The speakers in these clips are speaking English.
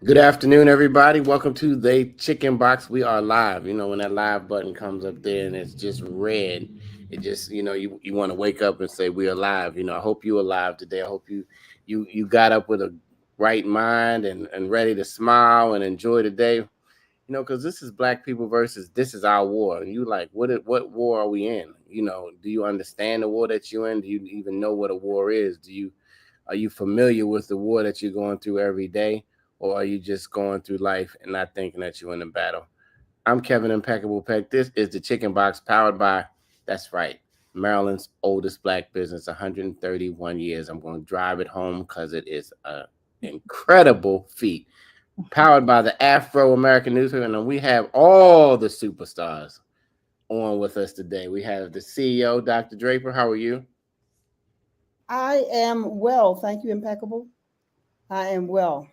Good afternoon, everybody. Welcome to the Chicken Box. We are live. You know, when that live button comes up there and it's just red, it just, you want to wake up and say we are live. I hope you are live today. I hope you got up with a right mind and ready to smile and enjoy the day. Because this is Black people versus this is our war. And you like, what war are we in? Do you understand the war that you're in? Do you even know what a war is? Are you familiar with the war that you're going through every day? Or are you just going through life and not thinking that you're in a battle? I'm Kevin Impeccable Peck. This is the Chicken Box powered by, that's right, Maryland's oldest Black business, 131 years. I'm going to drive it home because it is an incredible feat. Powered by the Afro-American Newspaper. And we have all the superstars on with us today. We have the CEO, Dr. Draper. How are you? I am well. Thank you, Impeccable. I am well.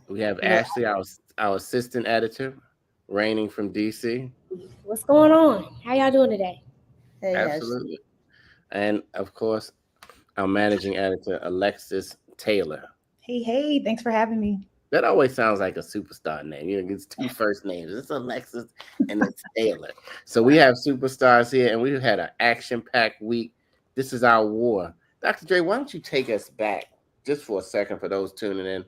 We have Ashley, our assistant editor, reigning from DC. What's going on? How y'all doing today? Hey, Absolutely. Ashley. And of course, our managing editor, Alexis Taylor. Hey, thanks for having me. That always sounds like a superstar name. It's two first names. It's Alexis and it's Taylor. So we have superstars here, and we've had an action-packed week. This is our war. Dr. Dre, why don't you take us back just for a second for those tuning in?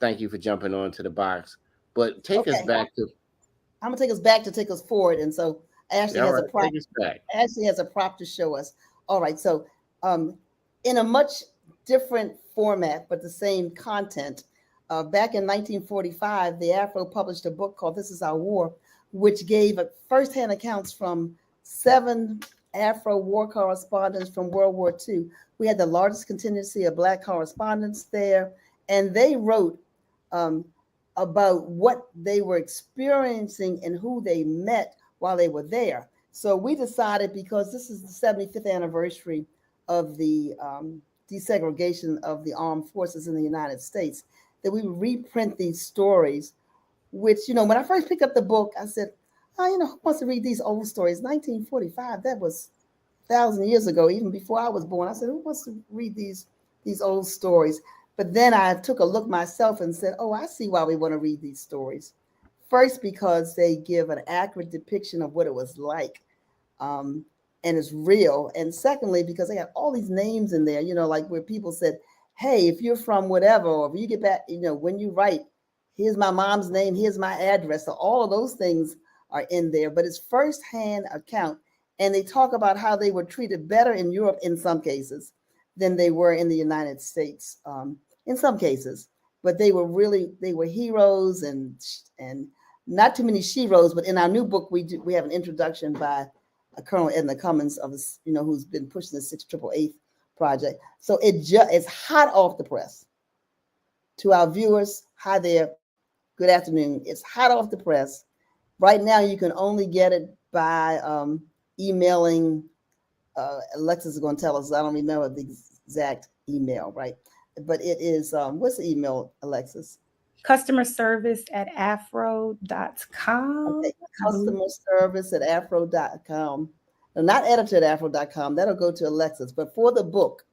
Thank you for jumping on to the box. But take us back to... I'm going to take us back to take us forward. And so Ashley has a prop. Take us back. Ashley has a prop to show us. All right. So in a much different format, but the same content, back in 1945, the Afro published a book called This Is Our War, which gave firsthand accounts from 7 Afro war correspondents from World War II. We had the largest contingency of Black correspondents there, and they wrote about what they were experiencing and who they met while they were there. So we decided, because this is the 75th anniversary of the desegregation of the armed forces in the United States, that we would reprint these stories, which, when I first picked up the book, I said, who wants to read these old stories? 1945, that was 1,000 years ago, even before I was born. I said, who wants to read these old stories? But then I took a look myself and said, I see why we want to read these stories. First, because they give an accurate depiction of what it was like, and it's real. And secondly, because they got all these names in there, like where people said, hey, if you're from whatever, or if you get back, when you write, here's my mom's name, here's my address. So all of those things are in there, but it's firsthand account. And they talk about how they were treated better in Europe in some cases than they were in the United States. In some cases, but they were heroes and not too many sheroes. But in our new book, we have an introduction by Colonel Edna Cummins of this, who's been pushing the 688 project. So it's hot off the press. To our viewers, hi there, good afternoon. It's hot off the press. Right now, you can only get it by emailing. Alexis is going to tell us. I don't remember the exact email, right? But it is, what's the email, Alexis? Customer service at afro.com. Okay. Customer service at afro.com. No, not editor at afro.com. That'll go to Alexis. But for the book,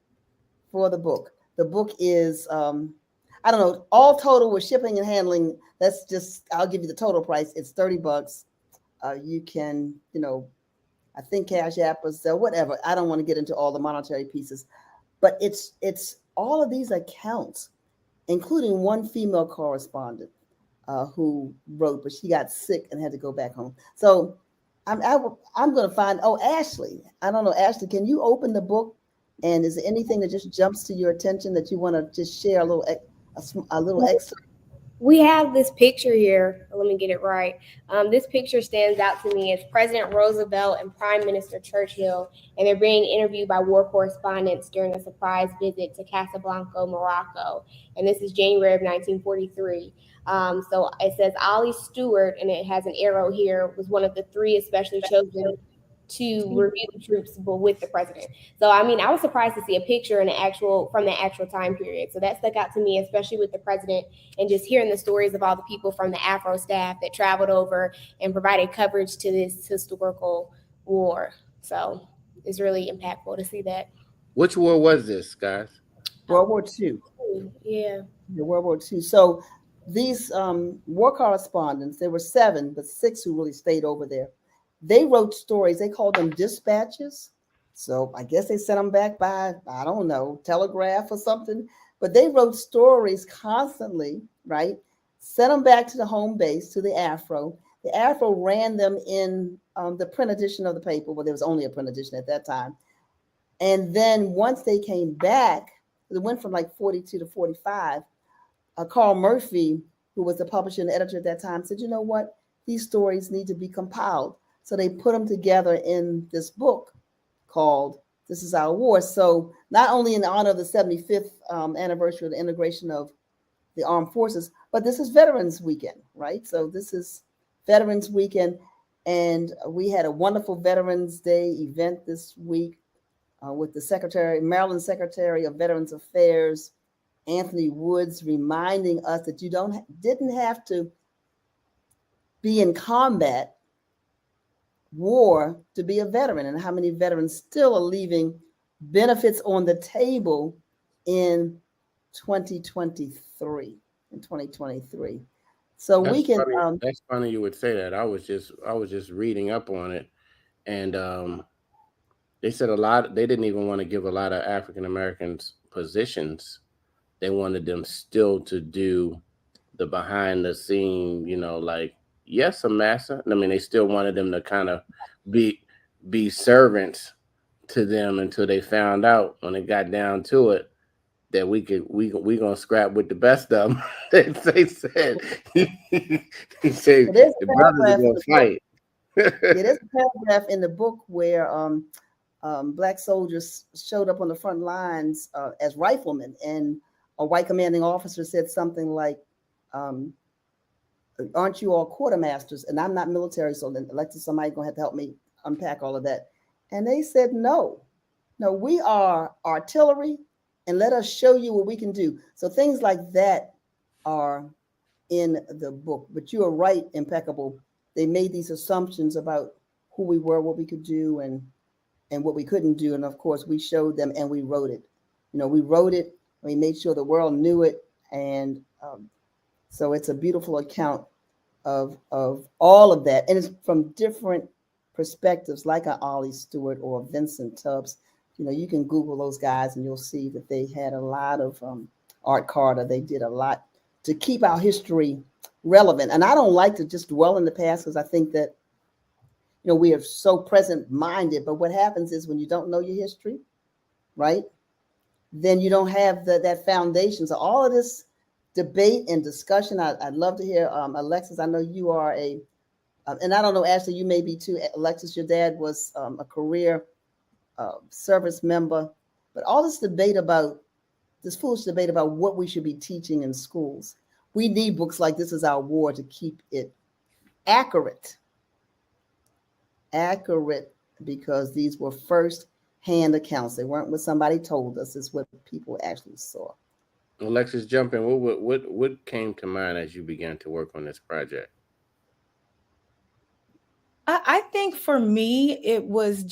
the book is, I don't know, all total with shipping and handling. I'll give you the total price. It's $30. You can, I think Cash App or so, whatever. I don't want to get into all the monetary pieces, but it's all of these accounts, including one female correspondent who wrote, but she got sick and had to go back home. So I'm going to find, Ashley. I don't know, Ashley, can you open the book? And is there anything that just jumps to your attention that you want to just share a little excerpt? We have this picture here. Let me get it right. This picture stands out to me as President Roosevelt and Prime Minister Churchill, and they're being interviewed by war correspondents during a surprise visit to Casablanca, Morocco. And this is January of 1943. So it says Ollie Stewart, and it has an arrow here, was one of the 3 especially chosen to review the troops with the president. So, I was surprised to see a picture from the actual time period. So that stuck out to me, especially with the president, and just hearing the stories of all the people from the Afro staff that traveled over and provided coverage to this historical war. So it's really impactful to see that. Which war was this, guys? World War II. Yeah. World War II. So these war correspondents, there were 7, but 6 who really stayed over there. They wrote stories. They called them dispatches. So I guess they sent them back by, I don't know, telegraph or something. But they wrote stories constantly, right? Sent them back to the home base, to the AFRO. The AFRO ran them in the print edition of the paper. Well, there was only a print edition at that time. And then once they came back, it went from like 42 to 45. Carl Murphy, who was the publisher and editor at that time, said, you know what? These stories need to be compiled. So they put them together in this book called This Is Our War. So not only in honor of the 75th anniversary of the integration of the armed forces, but this is Veterans Weekend, right? So this is Veterans Weekend. And we had a wonderful Veterans Day event this week with the Maryland Secretary of Veterans Affairs, Anthony Woods, reminding us that you didn't have to be in combat war to be a veteran, and how many veterans still are leaving benefits on the table in 2023. So That's we can. funny. That's funny you would say that. I was just reading up on it, and they said they didn't even want to give a lot of African Americans positions. They wanted them still to do the behind the scene, like, yes, a massa. I mean, they still wanted them to kind of be servants to them until they found out, when it got down to it, that we gonna scrap with the best of them. They said, the brothers are gonna fight. There's a paragraph in the book where Black soldiers showed up on the front lines as riflemen, and a white commanding officer said something like, aren't you all quartermasters? And I'm not military, so then Alexis, somebody's gonna have to help me unpack all of that. And they said, no, we are artillery, and let us show you what we can do. So things like that are in the book. But you are right, Impeccable. They made these assumptions about who we were, what we could do, and what we couldn't do. And of course, we showed them, and we wrote it. We wrote it. We made sure the world knew it. And so it's a beautiful account of all of that. And it's from different perspectives, like a Ollie Stewart or Vincent Tubbs. You can Google those guys and you'll see that they had a lot of Art Carter. They did a lot to keep our history relevant. And I don't like to just dwell in the past, because I think that, we are so present minded. But what happens is, when you don't know your history, right, then you don't have that foundation. So all of this debate and discussion, I'd love to hear, Alexis, I know you are and I don't know, Ashley, you may be too. Alexis, your dad was a career service member. But all this foolish debate about what we should be teaching in schools. We need books like This Is Our War to keep it accurate, because these were first-hand accounts. They weren't what somebody told us. It's what people actually saw. Alexis, jump in. What came to mind as you began to work on this project? I think for me, it was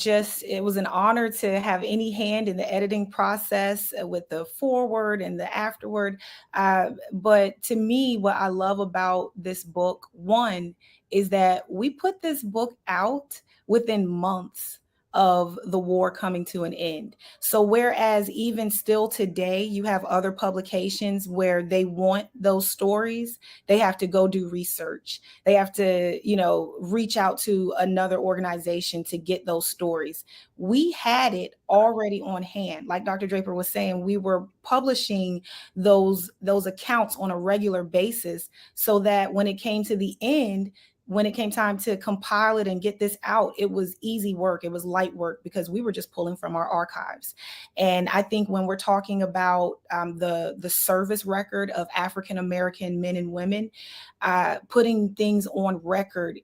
an honor to have any hand in the editing process with the foreword and the afterword. But to me, what I love about this book, one, is that we put this book out within months of the war coming to an end. So whereas even still today, you have other publications where they want those stories, they have to go do research. They have to, reach out to another organization to get those stories. We had it already on hand. Like Dr. Draper was saying, we were publishing those accounts on a regular basis, so that when it came to the end, when it came time to compile it and get this out, it was easy work. It was light work, because we were just pulling from our archives. And I think when we're talking about the service record of African-American men and women, putting things on record,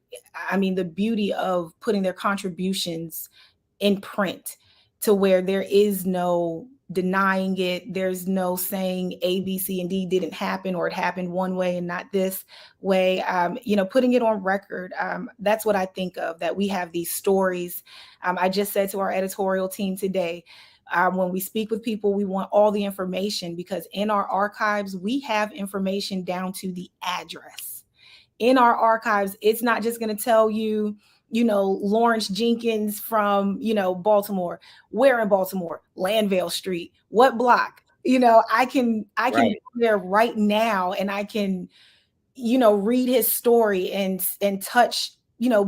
I mean, the beauty of putting their contributions in print, to where there is no denying it. There's no saying A, B, C, and D didn't happen, or it happened one way and not this way. Putting it on record, that's what I think of, that we have these stories. I just said to our editorial team today, When we speak with people, we want all the information, because in our archives, we have information down to the address. In our archives, it's not just going to tell you, Lawrence Jenkins from, Baltimore, where in Baltimore, Landvale Street, what block, I can Right. go there right now, and I can, read his story and touch,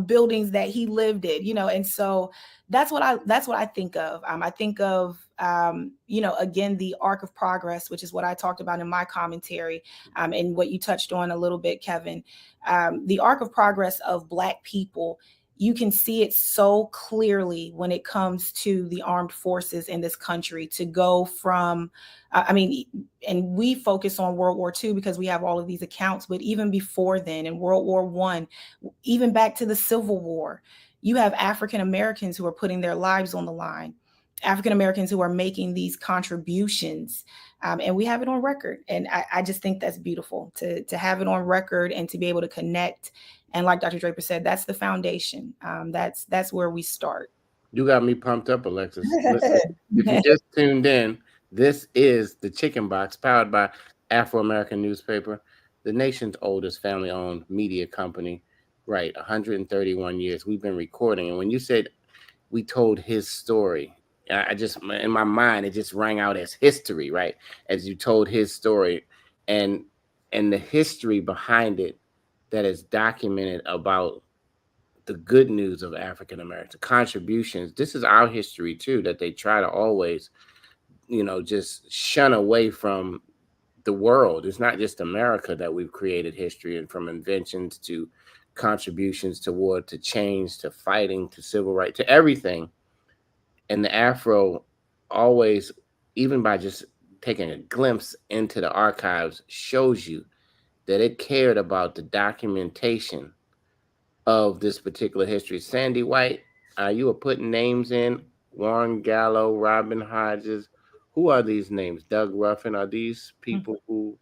buildings that he lived in, and so that's what I think of. I think of, again, the arc of progress, which is what I talked about in my commentary, and what you touched on a little bit, Kevin. The arc of progress of Black people, you can see it so clearly when it comes to the armed forces in this country, to go from, and we focus on World War II because we have all of these accounts, but even before then, in World War I, even back to the Civil War, you have African Americans who are putting their lives on the line, African Americans who are making these contributions, and we have it on record. And I just think that's beautiful to have it on record and to be able to connect. And like Dr. Draper said, that's the foundation. That's where we start. You got me pumped up, Alexis. Listen, if you just tuned in, this is the Chicken Box, powered by Afro-American Newspaper, the nation's oldest family-owned media company. Right, 131 years we've been recording. And when you said we told his story, I just, in my mind, it just rang out as history, right? As you told his story, and the history behind it that is documented about the good news of African American contributions. This is our history too, that they try to always, just shun away from the world. It's not just America that we've created history, and from inventions to contributions to war, to change, to fighting, to civil rights, to everything. And the Afro always, even by just taking a glimpse into the archives, shows you that it cared about the documentation of this particular history. Sandy White, you were putting names in: Warren Gallo, Robin Hodges. Who are these names? Doug Ruffin. Are these people who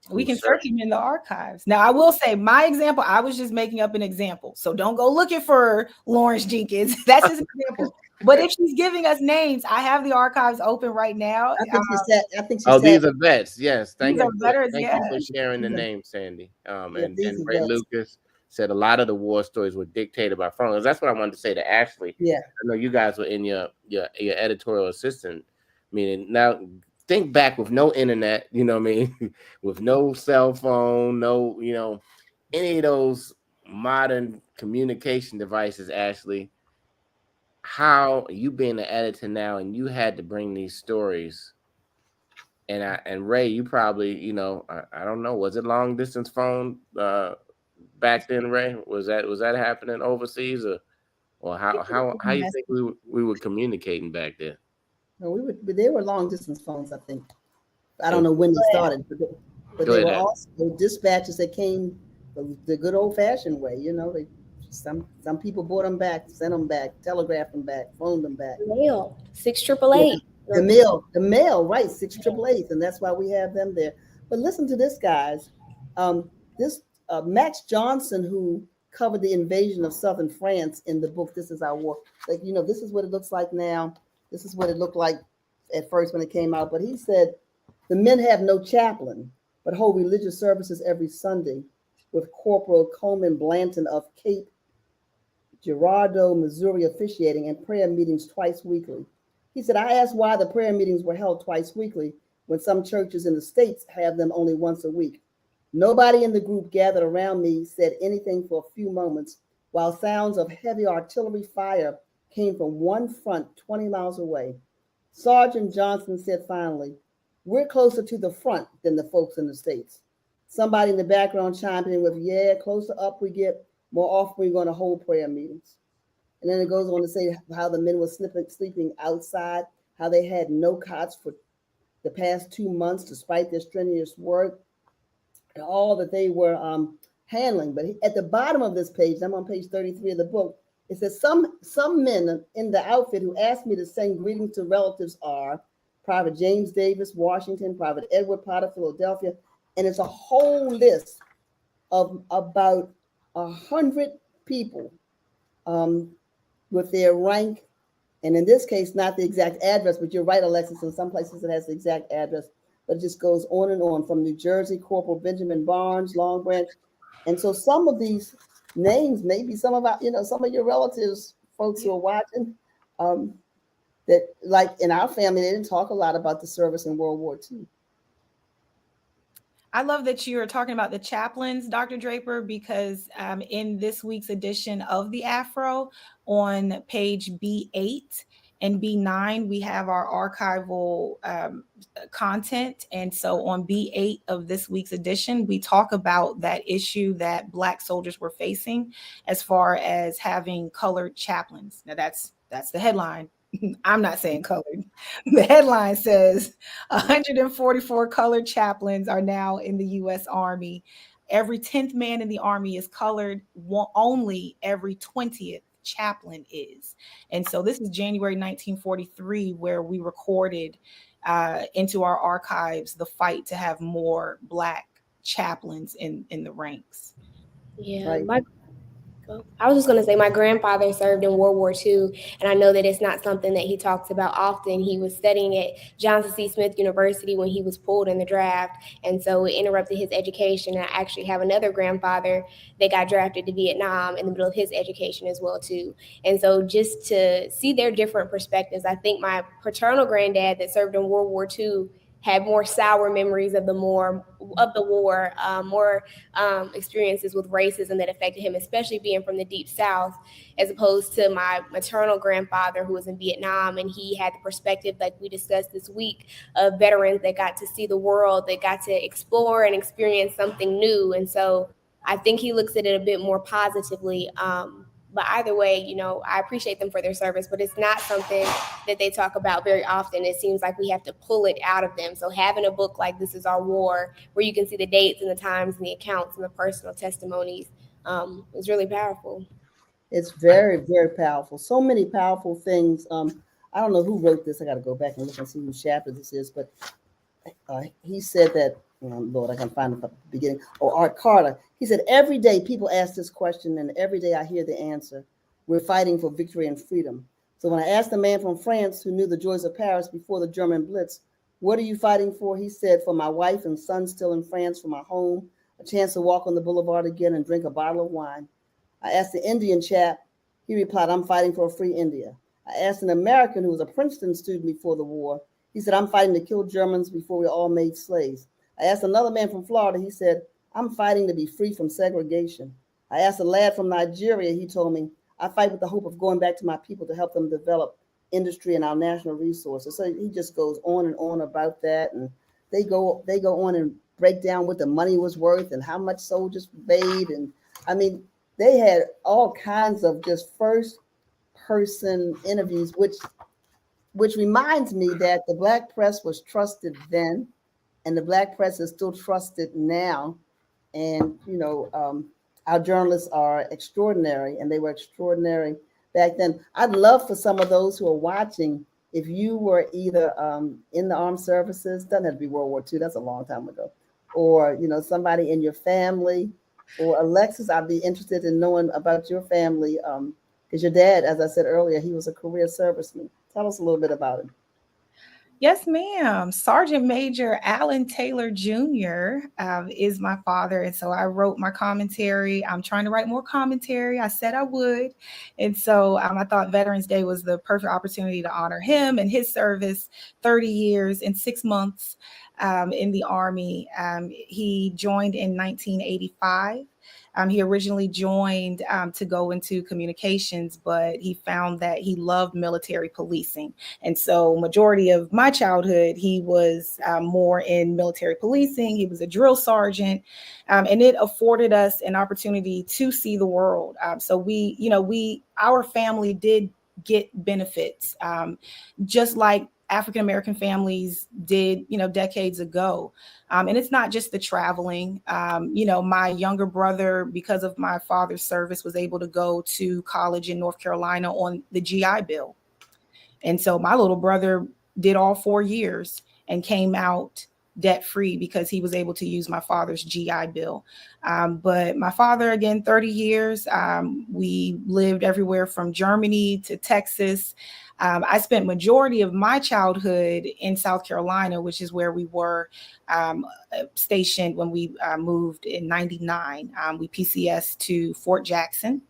we can search them in the archives? Now, I will say my example, I was just making up an example. So don't go looking for Lawrence Jenkins. That's his example. But if she's giving us names, I have the archives open right now. I think she said, these are vets. Yes. Thank you for sharing the name, Sandy. And Ray Lucas said a lot of the war stories were dictated by phones. That's what I wanted to say to Ashley. Yeah. I know you guys were in your editorial assistant meaning. Now think back, with no internet, with no cell phone, no, any of those modern communication devices, Ashley, how you being an editor now, and you had to bring these stories, and Ray, you probably, I don't know, was it long distance phone back then, Ray? Was that happening overseas, or how you think we were communicating back then? No, they were long distance phones, I think. I don't know when they started, but they were also dispatches that came the good old fashioned way. Some people bought them back, sent them back, telegraphed them back, phoned them back. Mail 6888. The mail, right? 6888, and that's why we have them there. But listen to this, guys. This Max Johnson, who covered the invasion of southern France in the book "This Is Our War." Like, this is what it looks like now. This is what it looked like at first when it came out. But he said the men have no chaplain, but hold religious services every Sunday, with Corporal Coleman Blanton of Cape Girardeau, Missouri, officiating, and prayer meetings twice weekly. He said, I asked why the prayer meetings were held twice weekly when some churches in the States have them only once a week. Nobody in the group gathered around me said anything for a few moments, while sounds of heavy artillery fire came from one front 20 miles away. Sergeant Johnson said finally, we're closer to the front than the folks in the States. Somebody in the background chimed in with, yeah, closer up we get, more often we're going to hold prayer meetings. And then it goes on to say how the men were sleeping outside, how they had no cots for the past 2 months, despite their strenuous work, and all that they were handling. But at the bottom of this page, I'm on page 33 of the book, it says some men in the outfit who asked me to send greetings to relatives are Private James Davis, Washington, Private Edward Potter, Philadelphia, and it's a whole list of about 100 people with their rank And in this case, not the exact address, but you're right, Alexis, in some places it has the exact address, but it just goes on and on from New Jersey, Corporal Benjamin Barnes, Long Branch. And so some of these names, maybe some of our, some of your relatives, folks who are watching, that like in our family, they didn't talk a lot about the service in World War II. I love that you are talking about the chaplains, Dr. Draper, because in this week's edition of the Afro, on page B8 and B9, we have our archival content. And so on B8 of this week's edition, we talk about that issue that Black soldiers were facing as far as having colored chaplains. Now that's the headline. I'm not saying colored. The headline says 144 colored chaplains are now in the U.S. Army. Every 10th man in the Army is colored. Only every 20th chaplain is. And so this is January 1943, where we recorded into our archives the fight to have more Black chaplains in the ranks. Yeah, right. I was just going to say my grandfather served in World War II, and I know that it's not something that he talks about often. He was studying at Johnson C. Smith University when he was pulled in the draft, and so it interrupted his education. I actually have another grandfather that got drafted to Vietnam in the middle of his education as well, too. And so just to see their different perspectives, I think my paternal granddad that served in World War II had more sour memories of the war, more experiences with racism that affected him, especially being from the Deep South, as opposed to my maternal grandfather who was in Vietnam, and he had the perspective, like we discussed this week, of veterans that got to see the world, that got to explore and experience something new. And so I think he looks at it a bit more positively. But either way, I appreciate them for their service, but it's not something that they talk about very often. It seems like we have to pull it out of them. So having a book like This Is Our War, where you can see the dates and the times and the accounts and the personal testimonies, is really powerful. It's very, very powerful. So many powerful things. I don't know who wrote this. I got to go back and look and see whose chapter this is, but he said that, Lord, I can find it at the beginning. Art Carter. He said, every day people ask this question, and every day I hear the answer. We're fighting for victory and freedom. So when I asked a man from France who knew the joys of Paris before the German Blitz, what are you fighting for? He said, for my wife and son still in France, for my home, a chance to walk on the boulevard again and drink a bottle of wine. I asked the Indian chap. He replied, I'm fighting for a free India. I asked an American who was a Princeton student before the war. He said, I'm fighting to kill Germans before we all made slaves. I asked another man from Florida. He said, I'm fighting to be free from segregation. I asked a lad from Nigeria. He told me, I fight with the hope of going back to my people to help them develop industry and our national resources. So he just goes on and on about that. And they go on and break down what the money was worth and how much soldiers paid. And I mean, they had all kinds of just first person interviews, which reminds me that the Black press was trusted then, and the Black press is still trusted now. And, our journalists are extraordinary, and they were extraordinary back then. I'd love for some of those who are watching, if you were either in the armed services, doesn't have to be World War II, that's a long time ago, or, somebody in your family, or Alexis, I'd be interested in knowing about your family, because your dad, as I said earlier, he was a career serviceman. Tell us a little bit about him. Yes, ma'am. Sergeant Major Alan Taylor Jr. Is my father. And so I wrote my commentary. I'm trying to write more commentary. I said I would. And so I thought Veterans Day was the perfect opportunity to honor him and his service, 30 years and 6 months in the Army. He joined in 1985. He originally joined to go into communications, but he found that he loved military policing. And so majority of my childhood, he was more in military policing. He was a drill sergeant, and it afforded us an opportunity to see the world. So our family did get benefits, just like African-American families did, decades ago. And it's not just the traveling. My younger brother, because of my father's service, was able to go to college in North Carolina on the GI Bill. And so my little brother did all 4 years and came out debt free because he was able to use my father's GI Bill. But my father, again, 30 years, we lived everywhere from Germany to Texas. I spent majority of my childhood in South Carolina, which is where we were stationed when we moved in 99. We PCS to Fort Jackson.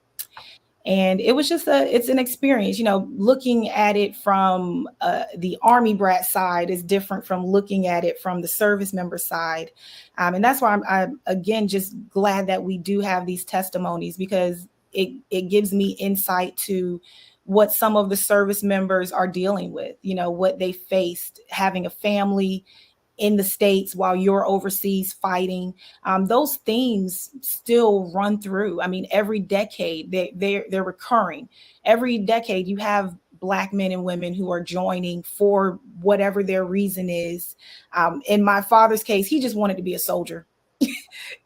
And it was just it's an experience, looking at it from the Army brat side is different from looking at it from the service member side. And that's why I'm again, just glad that we do have these testimonies, because it gives me insight to what some of the service members are dealing with, what they faced having a family in the States while you're overseas fighting. Those themes still run through. I mean, every decade they're recurring. Every decade you have Black men and women who are joining for whatever their reason is. In my father's case, he just wanted to be a soldier.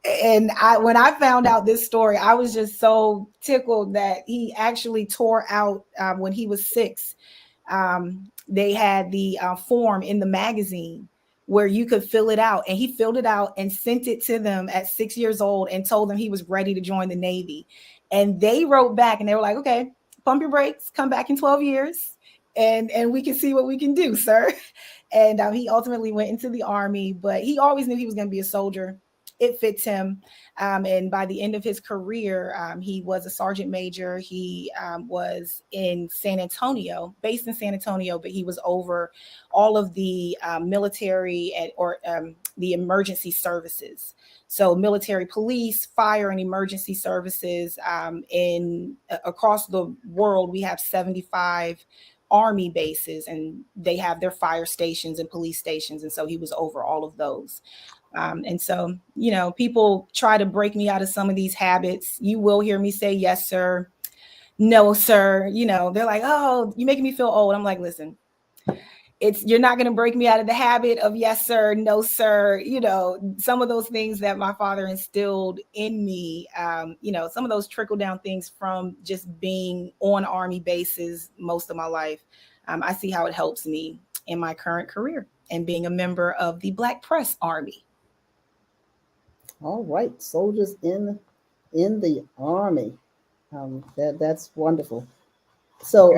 And when I found out this story, I was just so tickled that he actually tore out when he was 6. They had the form in the magazine where you could fill it out, and he filled it out and sent it to them at 6 years old and told them he was ready to join the Navy. And they wrote back and they were like, okay, pump your brakes, come back in 12 years and we can see what we can do, sir. And he ultimately went into the Army, but he always knew he was going to be a soldier. It fits him. And by the end of his career, he was a sergeant major. He was in San Antonio, based in San Antonio, but he was over all of the military or the emergency services. So military police, fire, and emergency services across the world. We have 75 Army bases, and they have their fire stations and police stations. And so he was over all of those. And so, people try to break me out of some of these habits. You will hear me say, yes, sir. No, sir. They're like, oh, you're making me feel old. I'm like, listen, you're not going to break me out of the habit of yes, sir, no, sir. Some of those things that my father instilled in me, some of those trickle down things from just being on Army bases most of my life. I see how it helps me in my current career and being a member of the Black Press Army. All right, soldiers in the Army. That's wonderful. So,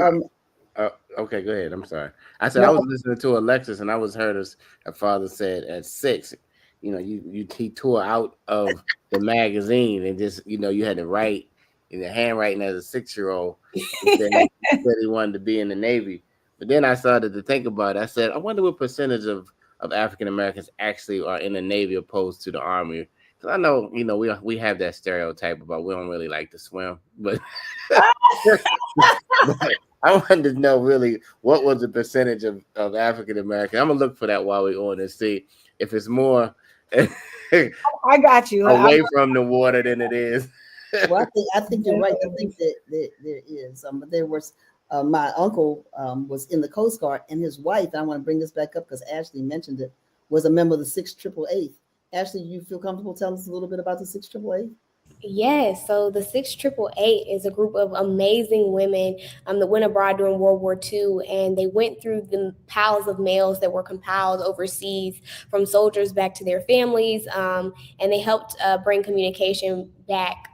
okay, go ahead. I'm sorry. I said I was listening to Alexis, and I heard her father said at 6, he tore out of the magazine and just, you had to write in the handwriting as a 6-year-old. He said he wanted to be in the Navy. But then I started to think about it. I said, I wonder what percentage of African Americans actually are in the Navy opposed to the Army. Because I know, we have that stereotype about we don't really like to swim, but, but I wanted to know really what was the percentage of African American. I'm gonna look for that while we're on and see if it's more. I got you. Away from the water than it is. Well, I think you're right. I think that there is. There was my uncle was in the Coast Guard, and his wife. And I want to bring this back up because Ashley mentioned it. Was a member of the 688. Ashley, you feel comfortable telling us a little bit about the 688? Yes, so the 688 is a group of amazing women that went abroad during World War II, and they went through the piles of mails that were compiled overseas from soldiers back to their families, and they helped bring communication back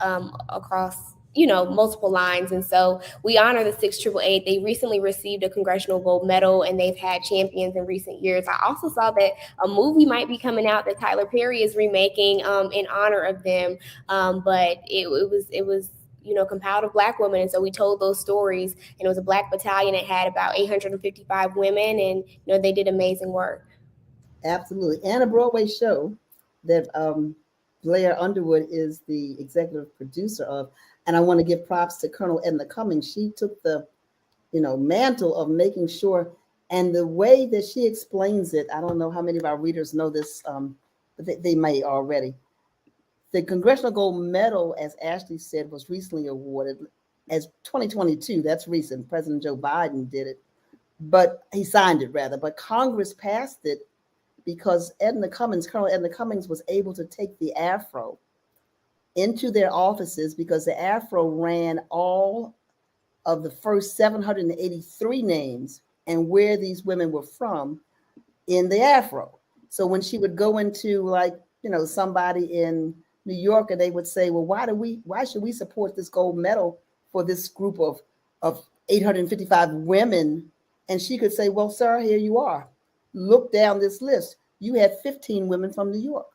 across multiple lines. And so we honor the 688. They recently received a Congressional Gold Medal, and they've had champions in recent years. I also saw that a movie might be coming out that Tyler Perry is remaking in honor of them. But it was compiled of Black women. And so we told those stories, and it was a Black battalion that had about 855 women, and they did amazing work. Absolutely. And a Broadway show that Blair Underwood is the executive producer of. And I want to give props to Colonel Edna Cummings. She took the, mantle of making sure, and the way that she explains it, I don't know how many of our readers know this, but they may already. The Congressional Gold Medal, as Ashley said, was recently awarded as 2022. That's recent. President Joe Biden did it, but he signed it rather. But Congress passed it because Colonel Edna Cummings was able to take the AFRO into their offices because the AFRO ran all of the first 783 names and where these women were from in the AFRO. So when she would go into, like, somebody in New York, and they would say, well, why should we support this gold medal for this group of 855 women? And she could say, well, sir, here you are. Look down this list. You had 15 women from New York.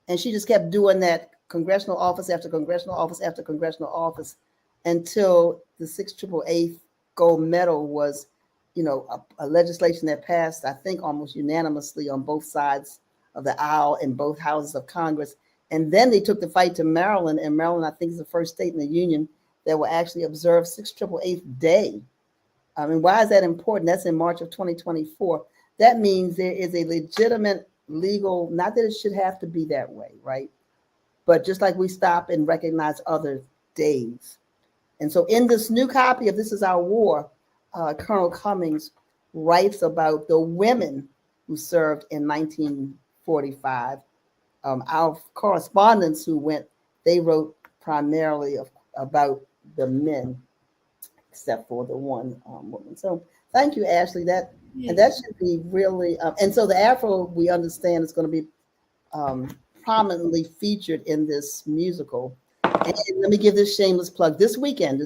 And she just kept doing that, congressional office after congressional office after congressional office, until the 688th gold medal was, a legislation that passed, I think, almost unanimously on both sides of the aisle in both houses of Congress. And then they took the fight to Maryland, and Maryland, I think, is the first state in the union that will actually observe 688th Day. I mean, why is that important? That's in March of 2024. That means there is a legitimate legal, not that it should have to be that way, right? But just like we stop and recognize other days. And so in this new copy of This Is Our War, Colonel Cummings writes about the women who served in 1945. Our correspondents who went, they wrote primarily about the men, except for the one woman. So thank you, Ashley. And that should be really, and so the Afro, we understand, is going to be prominently featured in this musical. And let me give this shameless plug. This weekend,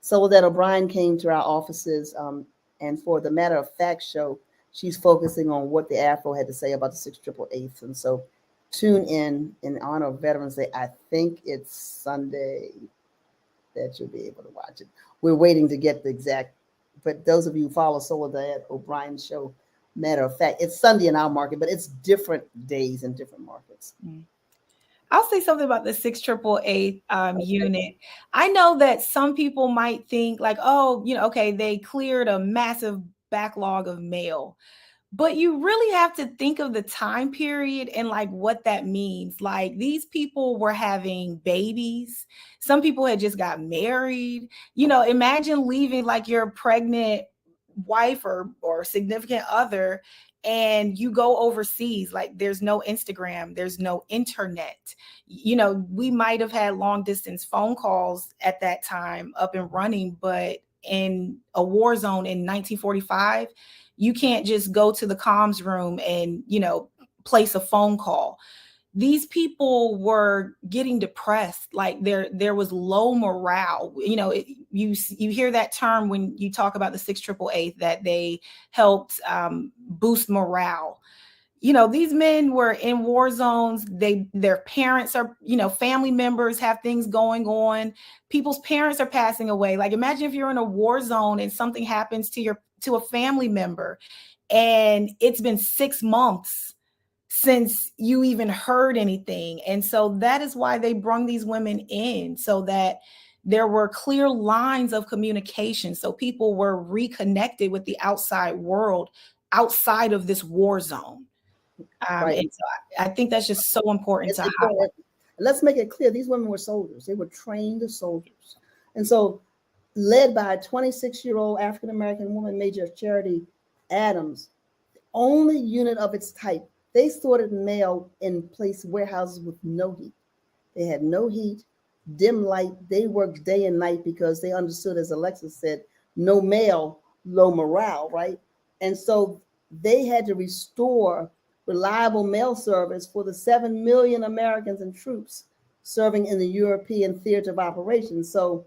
Soledad O'Brien came to our offices, and for the Matter of Fact show, she's focusing on what the Afro had to say about the 688th. And so tune in honor of Veterans Day. I think it's Sunday that you'll be able to watch it. We're waiting to get the exact, but those of you who follow Soledad O'Brien's show, Matter of Fact, it's Sunday in our market, but it's different days in different markets. I'll say something about the 688 unit. I know that some people might think like, oh, okay, they cleared a massive backlog of mail. But you really have to think of the time period and like what that means. Like these people were having babies. Some people had just got married. Imagine leaving like your pregnant wife or significant other, and you go overseas. Like there's no Instagram, there's no internet. We might have had long distance phone calls at that time up and running, but in a war zone in 1945, you can't just go to the comms room and, place a phone call. These people were getting depressed. Like there was low morale. You hear that term when you talk about the 688 that they helped boost morale. These men were in war zones. Their parents are, family members have things going on. People's parents are passing away. Like imagine if you're in a war zone and something happens to a family member, and it's been 6 months since you even heard anything. And so that is why they brung these women in, so that there were clear lines of communication. So people were reconnected with the outside world outside of this war zone. Right. And so I think that's just so important to highlight. Let's make it clear. These women were soldiers. They were trained soldiers. And so led by a 26-year-old African-American woman, Major Charity Adams, the only unit of its type. They sorted mail in place warehouses with no heat. They had no heat, dim light. They worked day and night because they understood, as Alexis said, no mail, low morale, right? And so they had to restore reliable mail service for the 7 million Americans and troops serving in the European theater of operations. So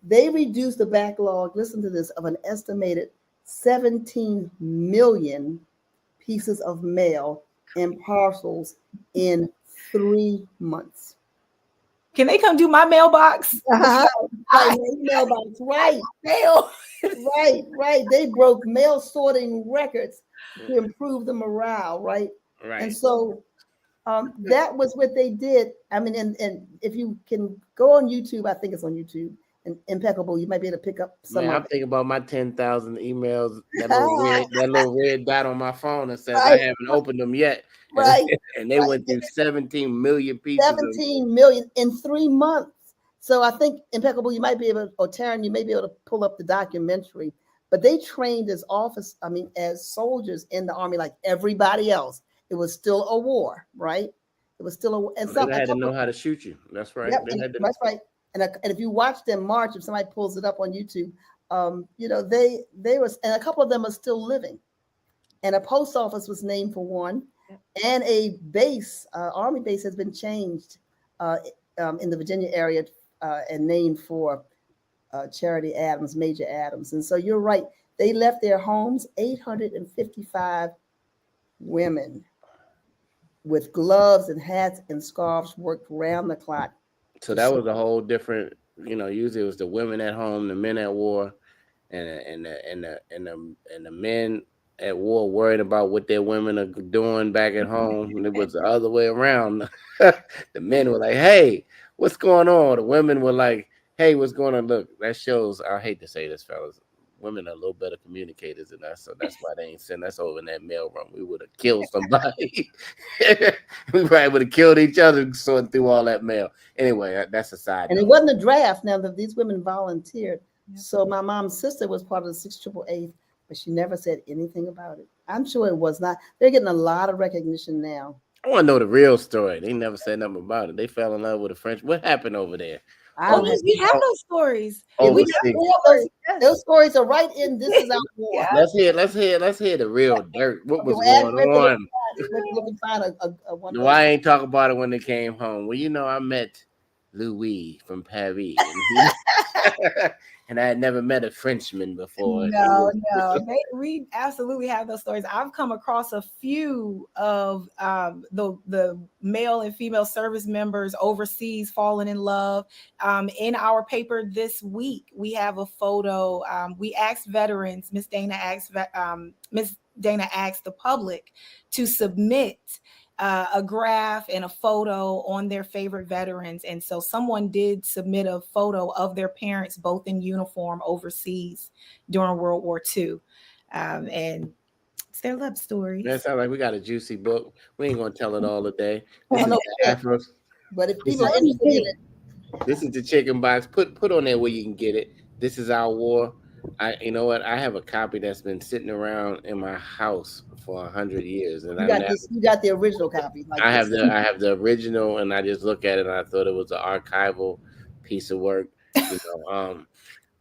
they reduced the backlog, listen to this, of an estimated 17 million pieces of mail and parcels in 3 months. Can they come do my mailbox? Mailbox, right. Mail. Right. They broke mail sorting records to improve the morale, right? And so that was what they did. I mean, and if you can go on YouTube, I think it's on YouTube, and Impeccable, you might be able to pick up some. I'm thinking about my 10,000 emails, that little red dot on my phone that says I haven't opened them yet. Right. And they went through 17 million pieces. 17 million in 3 months. So I think Impeccable, you might be able, or Taryn, you may be able to pull up the documentary. But they trained as soldiers in the Army like everybody else. It was still a war, right? It was still a war. And they had to know how to shoot you. That's right. Yep, that's right. And if you watch them march, if somebody pulls it up on YouTube, they was, and a couple of them are still living. And a post office was named for one. And a base, Army base, has been changed in the Virginia area and named for Charity Adams, Major Adams. And so you're right. They left their homes, 855 women with gloves and hats and scarves worked round the clock. So that was a whole different, usually it was the women at home, the men at war, and the men at war worried about what their women are doing back at home. And it was the other way around. The men were like, "Hey, what's going on?" The women were like, "Hey, what's going on?" Look, that shows, I hate to say this, fellas, women are a little better communicators than us, so that's why they ain't send us over in that mail room. We would have killed somebody. We probably would have killed each other sorting through all that mail. Anyway, that's a side And note. it wasn't a draft. Now, these women volunteered. So my mom's sister was part of the 688, but she never said anything about it. I'm sure it was not. They're getting a lot of recognition now. I want to know the real story. They never said nothing about it. They fell in love with a French. What happened over there? We have those stories. Those stories are right in This Is Our War. Yeah. Let's hear the real dirt. What was going on? Why I ain't talk about it when they came home? Well, I met Louis from Paris, and I had never met a Frenchman before. No, we absolutely have those stories. I've come across a few of the male and female service members overseas falling in love. In our paper this week, we have a photo. We asked veterans. Miss Dana asked the public to submit a graph and a photo on their favorite veterans. And so someone did submit a photo of their parents, both in uniform overseas during World War II. And it's their love story. That sounds like we got a juicy book. We ain't going to tell it all today. But if people are interested in it, this is the chicken box. Put on there where you can get it. This Is Our War. You know what? I have a copy that's been sitting around in my house for 100 years, and you got the original copy. I have the original, and I just look at it, and I thought it was an archival piece of work.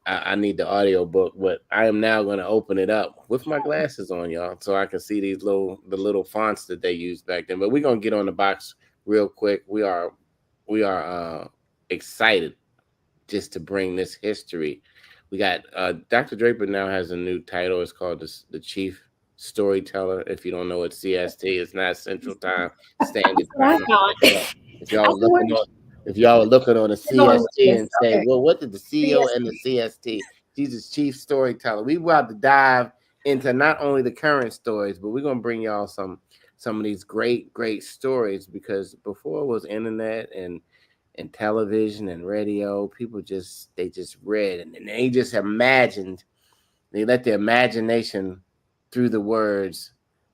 I need the audio book, but I am now going to open it up with my glasses on, y'all, so I can see the little fonts that they used back then. But we're gonna get on the box real quick. We are excited just to bring this history. We got Dr. Draper now has a new title. It's called the Chief Storyteller. If you don't know what CST, it's not Central Time Standard Time. If y'all are looking on the CST and say, well, what did the CEO and the CST? She's the Chief Storyteller. We about to dive into not only the current stories, but we're gonna bring y'all some of these great stories, because before it was internet and television and radio, people just read, and they just imagined. They let their imagination through the words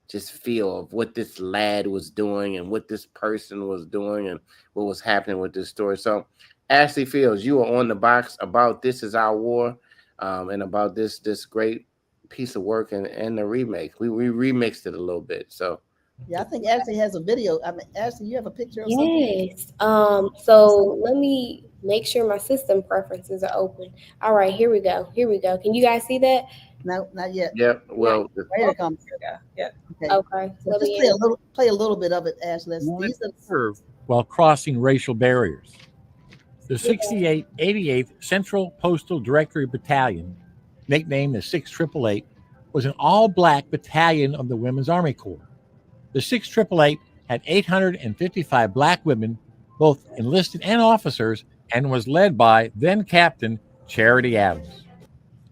just feel of what this lad was doing and what this person was doing and what was happening with this story. So Ashley Fields, you are on the box about This Is Our War, and about this great piece of work and the remake. We remixed it a little bit. So yeah, I think Ashley has a video. I mean, Ashley, you have a picture of something? Yes. So let me make sure my system preferences are open. All right, here we go. Can you guys see that? No, not yet. Yep. Well, here it comes. Yeah. Okay. So just play a little bit of it, Ashley. While crossing racial barriers. The 88th Central Postal Directory Battalion, nicknamed the 6888, was an all-black battalion of the Women's Army Corps. The 6888 had 855 black women, both enlisted and officers, and was led by then Captain Charity Adams.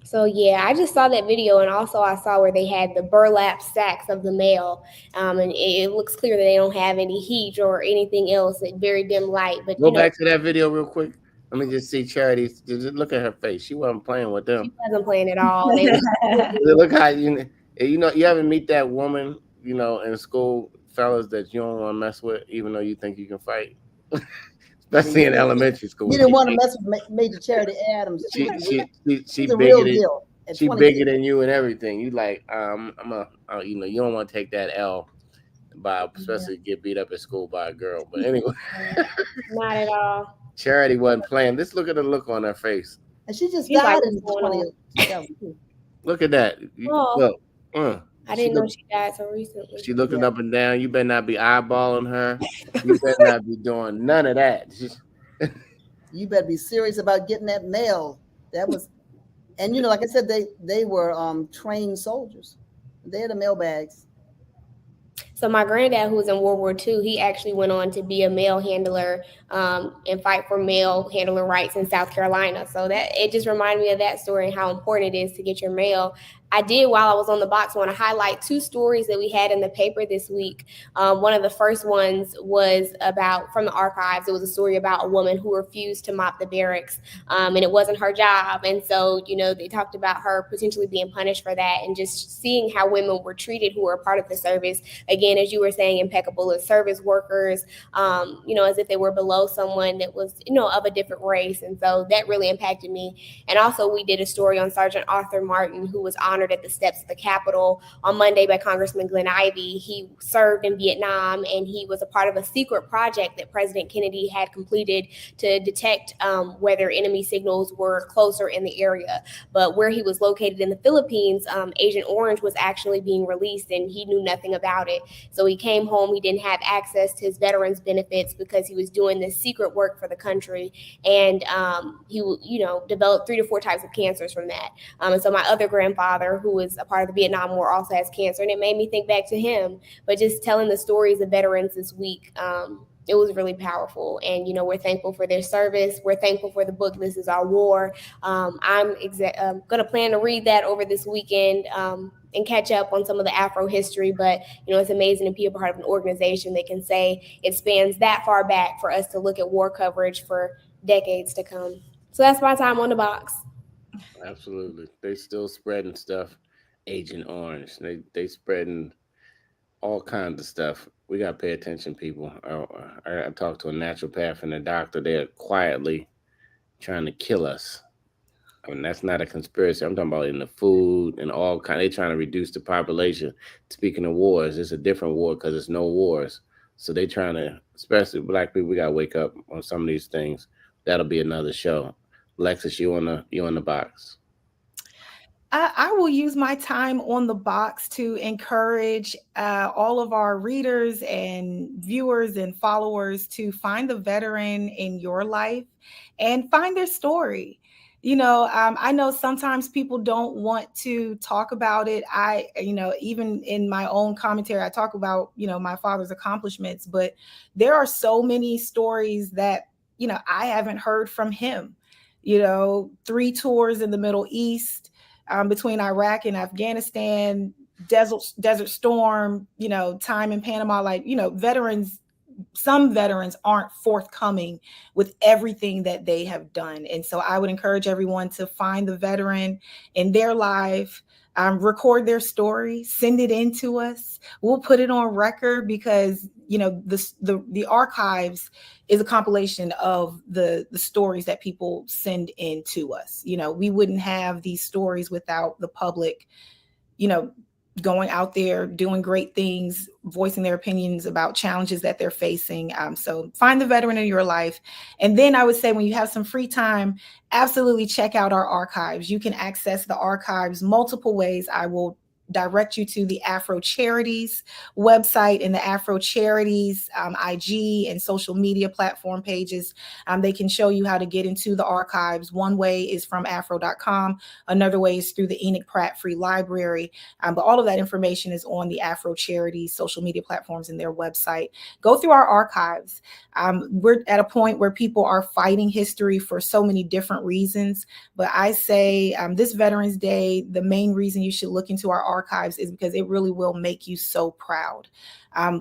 So yeah, I just saw that video, and also I saw where they had the burlap sacks of the mail, and it looks clear that they don't have any heat or anything else. It's very dim light. But go back to that video real quick. Let me just see Charity. Just look at her face. She wasn't playing with them. She wasn't playing at all. Look how you ever meet that woman, in school, fellas, that you don't want to mess with, even though you think you can fight. Especially in elementary school. You didn't want to mess with Major Charity Adams. She's the real deal. She's bigger than you and everything. You like, you don't want to take that L, especially get beat up at school by a girl. But anyway, not at all. Charity wasn't playing. Just look at the look on her face. And she just died in 2022. Look at that. Oh. Look. I didn't know she died so recently. She looking up and down. You better not be eyeballing her. You better not be doing none of that. You better be serious about getting that mail. That was, and you know, like I said, they were trained soldiers. They had the mail bags. So my granddad, who was in World War II, he actually went on to be a mail handler and fight for mail handler rights in South Carolina. So that it just reminded me of that story and how important it is to get your mail. I did, while I was on the box, want to highlight two stories that we had in the paper this week. One of the first ones was about, from the archives, it was a story about a woman who refused to mop the barracks, and it wasn't her job. And so, you know, they talked about her potentially being punished for that, and just seeing how women were treated who were a part of the service. Again, as you were saying, impeccable as service workers, you know, as if they were below someone that was, you know, of a different race. And so that really impacted me. And also, we did a story on Sergeant Arthur Martin, who was honored at the steps of the Capitol on Monday by Congressman Glenn Ivey. He served in Vietnam, and he was a part of a secret project that President Kennedy had completed to detect whether enemy signals were closer in the area. But where he was located in the Philippines, Agent Orange was actually being released, and he knew nothing about it. So he came home. He didn't have access to his veterans benefits because he was doing this secret work for the country, and he, you know, developed 3 to 4 types of cancers from that. And so my other grandfather, who was a part of the Vietnam War, also has cancer, and it made me think back to him. But just telling the stories of veterans this week, it was really powerful. And, you know, we're thankful for their service. We're thankful for the book, This Is Our War. I'm going to plan to read that over this weekend and catch up on some of the Afro history. But, you know, it's amazing to be a part of an organization that can say it spans that far back for us to look at war coverage for decades to come. So that's my time on the box. Absolutely. They still spreading stuff. Agent Orange. They spreading all kinds of stuff. We got to pay attention, people. I talked to a naturopath and a doctor. They're quietly trying to kill us. I mean, that's not a conspiracy. I'm talking about in the food and all kind. They're trying to reduce the population. Speaking of wars, it's a different war because there's no wars. So they trying to, especially Black people, we got to wake up on some of these things. That'll be another show. Lexus, you on the box. I will use my time on the box to encourage all of our readers and viewers and followers to find the veteran in your life and find their story. You know, I know sometimes people don't want to talk about it. You know, even in my own commentary, I talk about, you know, my father's accomplishments, but there are so many stories that, you know, I haven't heard from him. You know, 3 tours in the Middle East, between Iraq and Afghanistan, Desert Storm, you know, time in Panama, like, you know, veterans, some veterans aren't forthcoming with everything that they have done. And so I would encourage everyone to find the veteran in their life, record their story, send it in to us. We'll put it on record because, you know, the archives is a compilation of the stories that people send in to us. You know, we wouldn't have these stories without the public, you know, going out there, doing great things, voicing their opinions about challenges that they're facing. So find the veteran in your life. And then I would say when you have some free time, absolutely check out our archives. You can access the archives multiple ways. I will direct you to the Afro Charities website and the Afro Charities IG and social media platform pages. They can show you how to get into the archives. One way is from afro.com. Another way is through the Enoch Pratt Free Library. But all of that information is on the Afro Charities social media platforms and their website. Go through our archives. We're at a point where people are fighting history for so many different reasons. But I say this Veterans Day, the main reason you should look into our archives is because it really will make you so proud.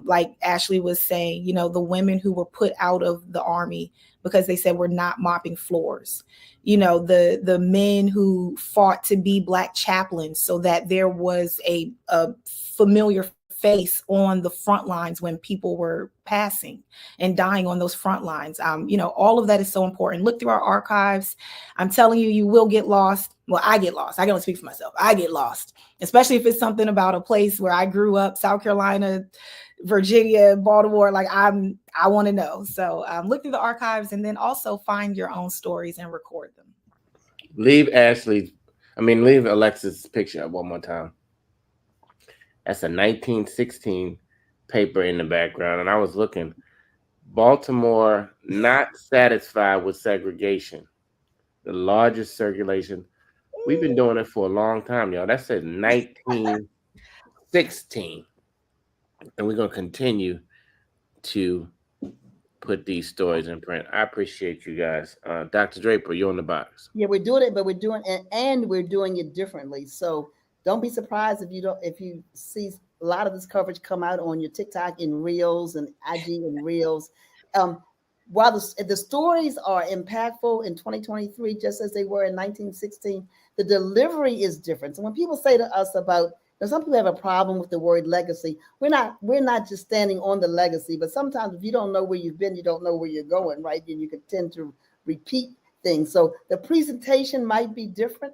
Like Ashley was saying, you know, the women who were put out of the Army because they said we're not mopping floors. You know, the men who fought to be Black chaplains so that there was a familiar face on the front lines when people were passing and dying on those front lines. You know, all of that is so important. Look through our archives. I'm telling you, you will get lost. Well, I get lost. I can only speak for myself. I get lost, especially if it's something about a place where I grew up, South Carolina, Virginia, Baltimore. Like I want to know. So look through the archives and then also find your own stories and record them. Leave Alexis' picture up one more time. That's a 1916 paper in the background. And I was looking, Baltimore not satisfied with segregation, the largest circulation. We've been doing it for a long time, y'all. That's a 1916. And we're going to continue to put these stories in print. I appreciate you guys. Dr. Draper, you're on the box. Yeah, we're doing it, but we're doing it, and we're doing it differently. So don't be surprised if you see a lot of this coverage come out on your TikTok in Reels and IG in Reels. While the stories are impactful in 2023, just as they were in 1916, the delivery is different. So when people say to us about, some people have a problem with the word legacy. We're not just standing on the legacy, but sometimes if you don't know where you've been, you don't know where you're going, right? And you can tend to repeat things. So the presentation might be different,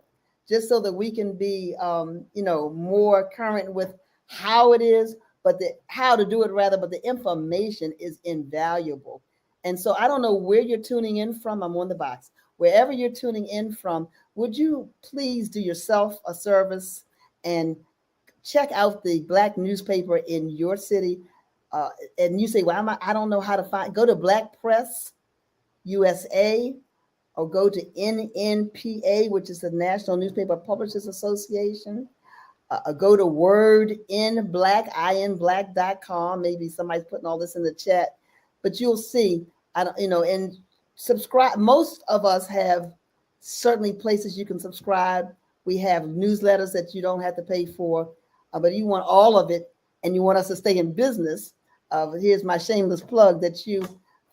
just so that we can be, more current with how it is, but how to do it rather. But the information is invaluable. And so I don't know where you're tuning in from. I'm on the box. Wherever you're tuning in from, would you please do yourself a service and check out the Black newspaper in your city? And you say, well, I don't know how to find. Go to Black Press USA, or go to NNPA, which is the National Newspaper Publishers Association. Go to wordinblack.com. Maybe somebody's putting all this in the chat, but you'll see, and subscribe. Most of us have certainly places you can subscribe. We have newsletters that you don't have to pay for, but you want all of it and you want us to stay in business. Here's my shameless plug that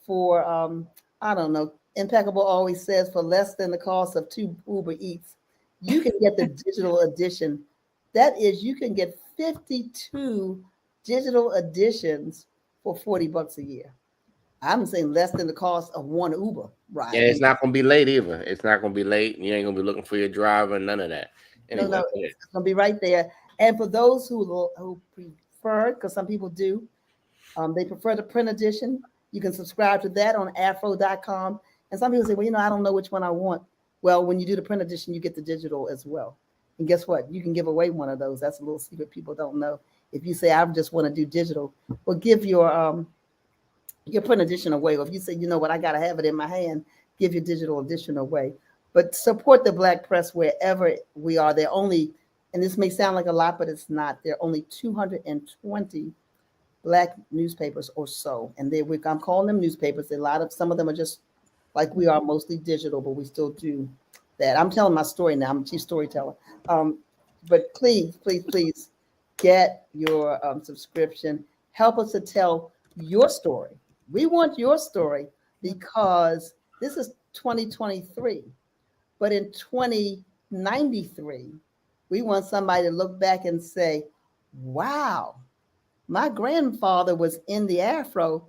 for Impeccable always says, for less than the cost of 2 Uber Eats, you can get the digital edition. That is, you can get 52 digital editions for $40 a year. I'm saying less than the cost of 1 Uber ride. Yeah, it's not going to be late either. It's not going to be late. You ain't going to be looking for your driver, none of that. Anyway, no, it's going to be right there. And for those who prefer, because some people do, they prefer the print edition, you can subscribe to that on afro.com. And some people say, well, I don't know which one I want. Well, when you do the print edition, you get the digital as well. And guess what? You can give away one of those. That's a little secret people don't know. If you say, I just want to do digital, well, give your print edition away. Or if you say, you know what, I got to have it in my hand, give your digital edition away. But support the Black press wherever we are. They're only, and this may sound like a lot, but it's not. There are only 220 Black newspapers or so. And I'm calling them newspapers. Some of them are just like we are, mostly digital, but we still do that. I'm telling my story now. I'm a chief storyteller. But please, please, please get your subscription. Help us to tell your story. We want your story, because this is 2023. But in 2093, we want somebody to look back and say, wow, my grandfather was in the Afro,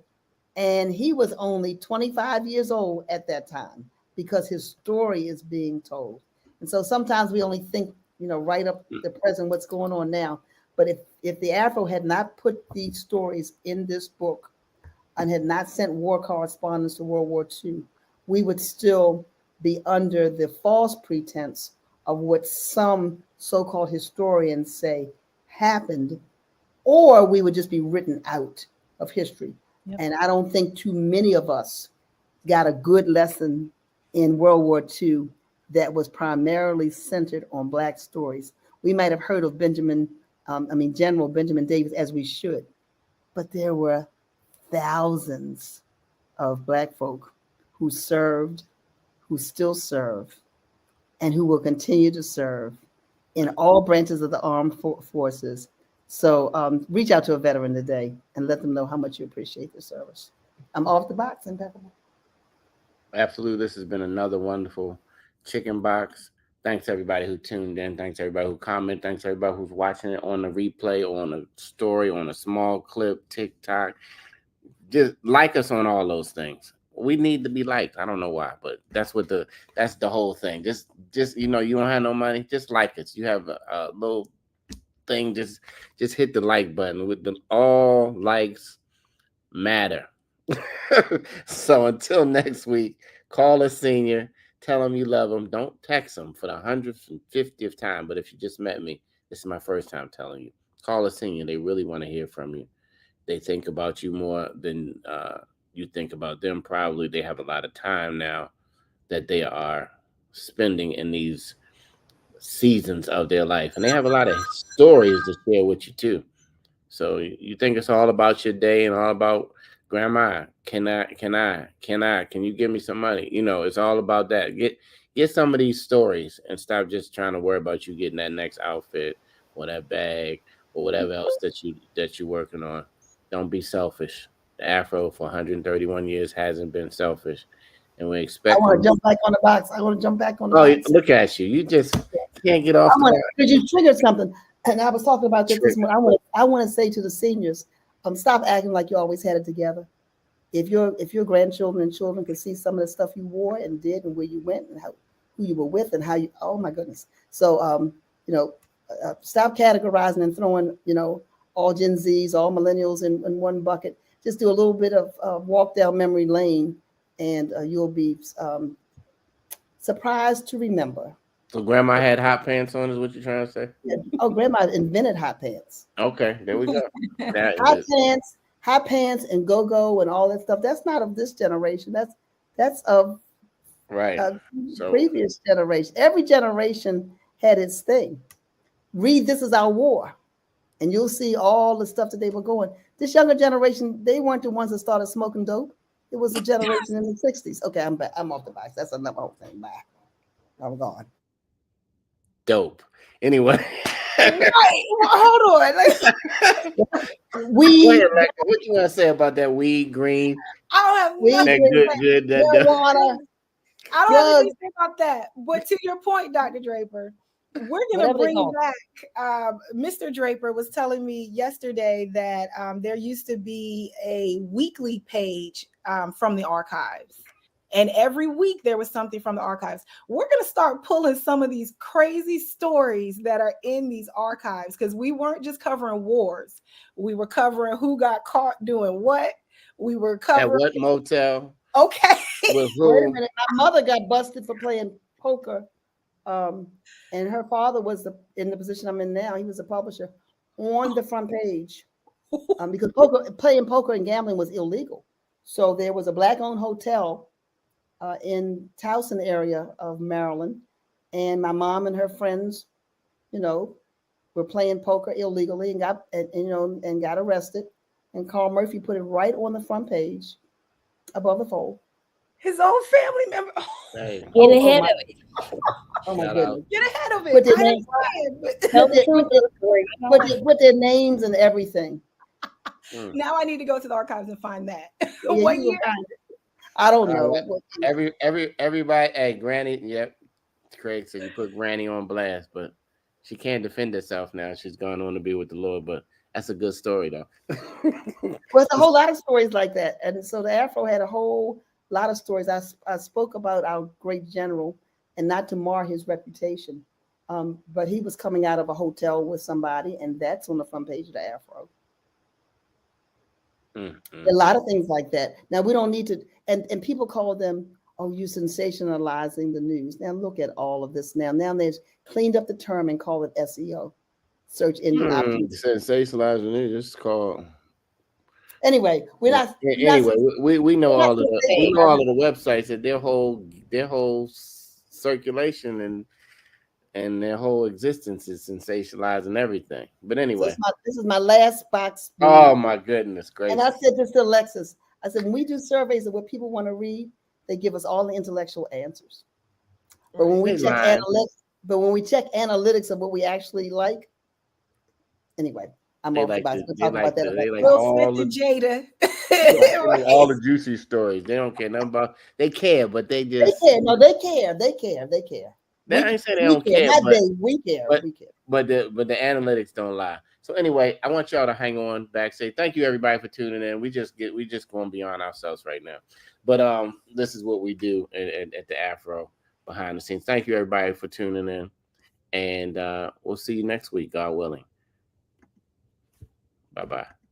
and he was only 25 years old at that time, because his story is being told. And so sometimes we only think, right up the present, what's going on now. But if the Afro had not put these stories in this book and had not sent war correspondents to World War II, we would still be under the false pretense of what some so-called historians say happened, or we would just be written out of history. Yep. And I don't think too many of us got a good lesson in World War II that was primarily centered on Black stories. We might have heard of General Benjamin Davis, as we should, but there were thousands of Black folk who served, who still serve, and who will continue to serve in all branches of the armed forces. So reach out to a veteran today and let them know how much you appreciate their service. I'm off the box, Impeccable. Absolutely. This has been another wonderful Chicken Box. Thanks everybody who tuned in. Thanks everybody who commented. Thanks everybody who's watching it on the replay, on a story, on a small clip, TikTok. Just like us on all those things. We need to be liked. I don't know why, but that's the whole thing. Just you don't have no money, just like us. You have a little thing, just hit the like button. With all likes matter. So until next week, call a senior, tell them you love them. Don't text them for the 150th time. But if you just met me, this is my first time telling you. Call a senior. They really want to hear from you. They think about you more than you think about them. Probably they have a lot of time now that they are spending in these seasons of their life, and they have a lot of stories to share with you too. So you think it's all about your day and all about grandma? Can you give me some money? It's all about that. Get some of these stories and stop just trying to worry about you getting that next outfit or that bag or whatever else that you're working on. Don't be selfish. The Afro for 131 years hasn't been selfish, and we I expect. want to jump back on the box. I want to jump back on the Oh, box. look at you! You just can't get off I the want box. because you triggered something, and I was talking about this morning. I want to say to the seniors, stop acting like you always had it together. If your grandchildren and children can see some of the stuff you wore and did and where you went and who you were with and how you, oh my goodness. So stop categorizing and throwing all Gen Zs, all millennials in one bucket. Just do a little bit of walk down memory lane, and you'll be surprised to remember. So grandma had hot pants on, is what you're trying to say? Oh, grandma invented hot pants. Okay, there we go. Hot pants and go-go and all that stuff. That's not of this generation. That's of right. So previous generation. Every generation had its thing. Read This Is Our War, and you'll see all the stuff that they were going. This younger generation, they weren't the ones that started smoking dope. It was the generation in the 60s. Okay, I'm back. I'm off the box. That's another whole thing. Bye. I'm gone. Dope. Anyway. Right. Hold on. Weed. What you want to say about that weed green? I don't have Weed, nothing. marijuana. I don't have anything about that. But to your point, Dr. Draper, we're going to bring back. Mr. Draper was telling me yesterday that there used to be a weekly page from the archives. And every week there was something from the archives. We're going to start pulling some of these crazy stories that are in these archives, because we weren't just covering wars. We were covering who got caught doing what. We were covering. At what motel? Okay. Wait a minute. My mother got busted for playing poker. And her father was in the position I'm in now. He was a publisher on the front page because playing poker and gambling was illegal. So there was a Black-owned hotel in Towson area of Maryland, and my mom and her friends, were playing poker illegally and got arrested. And Carl Murphy put it right on the front page, above the fold. His own family member. Hey. Get ahead of it. Oh my goodness! Get ahead of it. Put their names and everything. Now I need to go to the archives and find that. Yeah, what year? I don't know. Everybody, hey, Granny, yep. Craig said you put Granny on blast, but she can't defend herself now. She's gone on to be with the Lord, but that's a good story, though. Well, it's a whole lot of stories like that. And so the Afro had a whole lot of stories. I spoke about our great general, and not to mar his reputation, but he was coming out of a hotel with somebody, and that's on the front page of the Afro. Mm-hmm. A lot of things like that. Now, we don't need to, and people call them, oh, you sensationalizing the news. Now, look at all of this now. Now they've cleaned up the term and call it SEO, search engine optimization. Sensationalizing the news, it's called. Anyway, we know all of the websites that their whole circulation and their whole existence is sensationalizing everything. But anyway, this is my last box. Oh my goodness gracious! And I said this to Alexis. I said, when we do surveys of what people want to read, they give us all the intellectual answers. But when we check analytics of what we actually like, anyway, I'm off about to talk about that. Will Smith and Jada. All the juicy stories. They don't care nothing about. They care, but they just. They care. No, they care. They care. They care. I ain't saying they don't care. We care. But the analytics don't lie. So anyway, I want y'all to hang on backstage. Thank you everybody for tuning in. We just going beyond ourselves right now. But this is what we do at the Afro behind the scenes. Thank you everybody for tuning in, and we'll see you next week, God willing. Bye-bye.